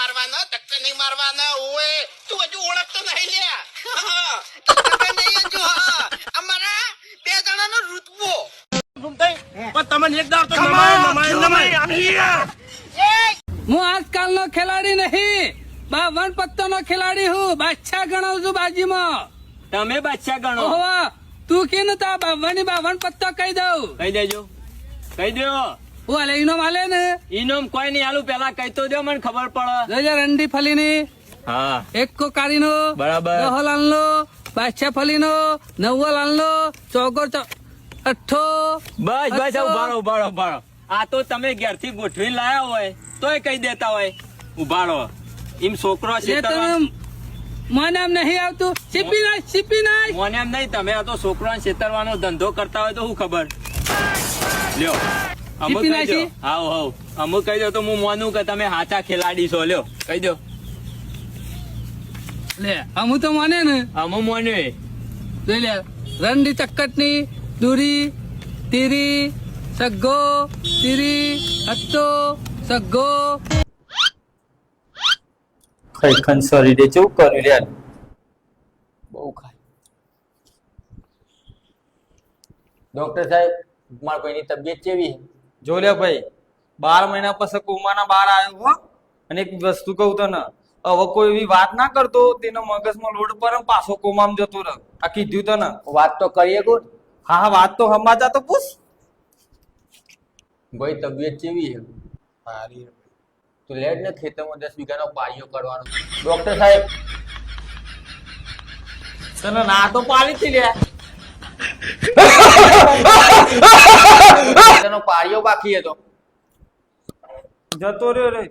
મારવાના, ધક્કા નહીં મારવાના. ઓએ તું હજુ ઓળખતો નહીં લ્યા. ધક્કા નહીં હજુ. અમારા બે જણાનો ઋતબો. પણ તમને એક દાવ તો નમાય. હું આજકાલનો ખેલાડી નહીં, 52 પત્તાનો ખેલાડી હું. બાદશાહ ગણાવું છું બાજીમાં. તમે બાદશાહ ગણો. ઓહો, તું કે ને તા 52 પત્તા કહી દઉં. કહી દેજો, કહી દો. હું હાલે ઇનો માલે ને ઇનામ કોઈ નહીં આલું, પેલા કહી તો દો, મને ખબર પડે. જોજે રંડી ફલીની હા એક કારીનો બરાબર. દહોલાલનો બાદશાહ ફલીનો નવ્વલાલનો ચોગર અઠ્ઠો. બસ બસ ઉભારો ઉભારો ઉભારો. આ તો તમે ઘેરથી ગોઠવીને લાયા હોય તોય કહી દેતા હોય ઉભારો. એમ છોકરો છે મને એમ નહીં આવતું. સીપી નાખ. મને એમ નહીં, તમે આ તો છોકરો છેતરવાનો ધંધો કરતા હોય તો શું ખબર. લ્યો અમુક સીપી કહી દો. નાખી? હાવ હાવ અમુક કહી દો તો હું માનું કે તમે સાચા ખેલાડી છો. લ્યો કહી દો. લે અમુ તો મને ને અમુક માન્યું. જોઈ લે રંડી ચક્કટની દૂરી તીરી સગ્ગો તીરી હત્તો સગ્ગો. ખઈ ખંસરી દે ચેવું કર્યું યાર. બહુ ખાય. ડોક્ટર સાહેબ મારા કોઈની તબિયત કેવી? જો લે ભાઈ 12 મહિના પછી કોમાના બહાર આવ્યો હો. અને એક વસ્તુ કહું તને, હવે કોઈ એવી વાત ના કરતો તેના મગજમાં લોડ પર પાછો કોમામાં જતો રહે. આ કીધું તને. વાત તો કરીએ કોણ? હા વાત તો હમાજા તો પૂછ. ભાઈ તબિયત કેવી છે? સારી. તો લેડ ને ખેતરમાં 10 વીઘાનો પાળીઓ કરવાનો. ડોક્ટર સાહેબ તને ના તો પાડી થી લે. તેનો પાળીઓ બાકી હતો. જતો રહ્યો રે.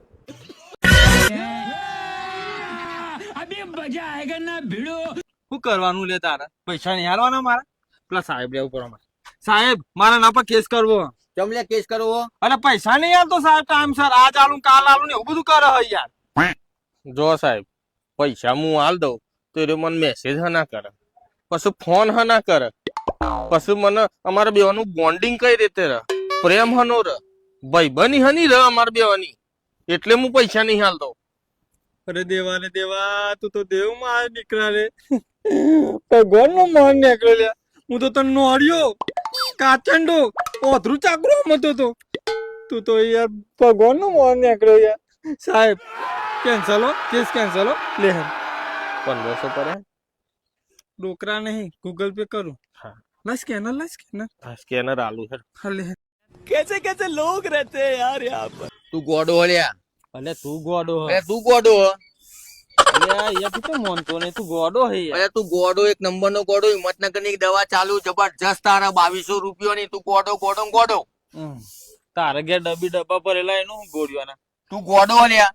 શું કરવાનું લે તારે? પૈસા નહીં હાલવાના મારા? પેલા સાહેબ લેવું પડે મારે. સાહેબ મારા ના પર કેસ કરવો. ચમલે કેસ કરવો? અને પૈસા નહીં હાલતો સાહેબ ટાઈમ સર. આજ આલું કાલ આલું ને એવું બધું કરે હે યાર. જો સાહેબ પૈસા હું હાલ દઉં તો એ મને મેસેજ ના કરે, પછી ફોન ના કરે, પછી મને અમારા બેવાનું બોન્ડિંગ કઈ રીતે રહે, પ્રેમ હનો રહે, ભાઈબંધી હની રહે અમારા બેવાની, એટલે હું પૈસા નહીં હાલતો. અરે દેવા ને દેવા, તું તો દેવ માં નીકળ્યા રે. ભગવાન નો મોહન નીકળ્યો લે. હું તો તને નોડ્યો કાચંડો ઓધરું ચાકરો મતો તો. તું તો યાર ભગવાન નો મોહન નીકળ્યો યાર. સાહેબ કેન્સલ હો, કેસ કેન્સલ હો. લે 1500 પર ડોકરા નહીં, ગૂગલ પે કરું. હા લા સ્કેનર, લા સ્કેનર. સ્કેનર આલુ છે. હા લે. તું ગોડો લ્યા. અલે તું ગોડો હે. અરે તું ગોડો હે. અલે યાર તું તો મોનતો નહીં, તું ગોડો હે યાર. અરે તું ગોડો, એક નંબર નો ગોડો. હિંમતનગરની દવા ચાલુ જબરજસ્ત. તારા 2200 રૂપિયાની. તું ગોડો ગોડો ગોડો. તારે ઘેર ડબ્બા ભરેલા એનું ગોળ્યો. તું ગોડો લ્યા.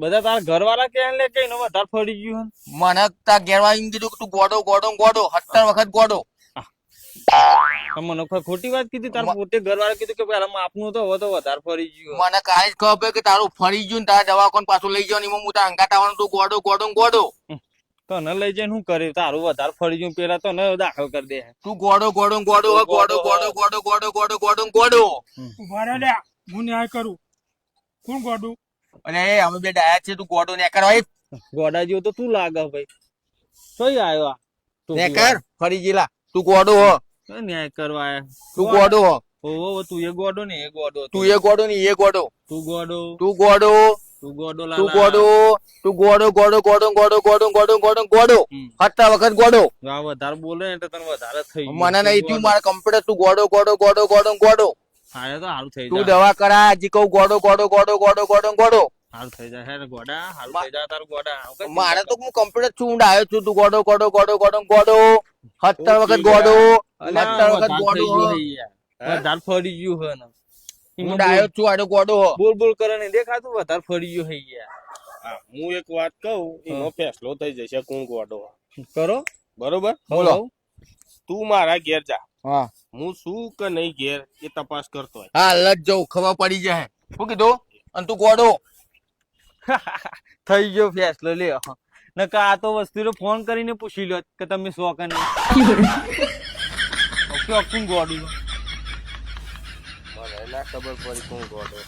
બધા તારા ઘર વાળા કે લે કઈ નો વધારે ફરી ગયું. મને તાર ઘેરવા એમ કીધું કે તું ગોડો ગોડો ગોડો 17 વખત ગોડો. મને ખોટી વાત કીધી. તાર પોતે ઘર વાળા કીધું કે પેલા આપનું તો હવે તો વધારે ફરી ગયું. મને કાંઈ જ ખબર કે તારું ફરી ગયું ને તારા દવા કોણ પાછું લઈ જવાનું. હું તાર અંગાત આવવાનું. તું ગોડો ગોડો ગોડો. તને લઈ જઈને શું કરે? તારું વધારે ફરી ગયું, પેલા તો ન દાખલ કરી દે. તું ગોડો ગોડો ગોડો ગોડો ગોડો ગોડો ગોડો ગોડો ગોડો ગોડો. ઉભા લે, હું ન્યાય કરું. કોણ ગોડું? અને એ અમે બે ડાયા છે. તું ગોડો ને કર. ગોડા જેવું તો તું લાગે ભાઈ. કઈ આવ્યો ને કર ફરી ગયેલા. તું ગોડો હો. ન્યાય કરવા આયા. તું ગોડો હો. ઓહો તું એ ગોડો ને એ ગોડો. તું એ ગોડો ને એ ગોડો. તું ગોડો. તું ગોડો. તું ગોડો તું લાલા. ગોડો. તું ગોડો ગોડો ગોડો ગોડો ગોડો ગોડો ગોડો ગોડો. 17 વખત ગોડો. આ વધારે બોલે ને તો તને વધારે થઈ ગયું. મને નહીં તું મારા કમ્પ્યુટર. તું ગોડો ગોડો ગોડો ગોડો ગોડો. હા તો હારું થઈ તું જાય. દવા કરા. હજી કહું ગોડો ગોડો ગોડો ગોડો ગોડો ગોડો. હારું થઈ જાય. હે ગોડા હારું થઈ જાય તારું ગોડા. મારે તો હું કમ્પ્યુટર છું આવ્યો છું. તું ગોડો ગોડો ગોડો ગોડો ગોડો. 17 વખત ગોડો. 17 વખત ગોડો. વધારે ફરી ગયું હે ને. હું આવ્યો છું. આડો ગોડો. બોલ બોલ કરે ને દેખાતું વધારે ફરી ગયું હે યાર. હું એક વાત કહું, એનો ફેસલો થઈ જશે કોણ ગોડો. કરો બરોબર? બોલો. તું મારા ઘેર જા. હા હું શું કે નહીં ઘેર એ તપાસ કરતો હોય. હા લજ જવું. ખબર પડી જાય. શું કીધું? અને તું ગોડો. થઈ ગયો ફેસલો લે. નકા આ તો વસ્તુ ફોન કરીને પૂછી લો કે તમે શો કે નહીં. ઓકે ઓકે ગોડું મને ના ખબર પડી કોણ ગોડો.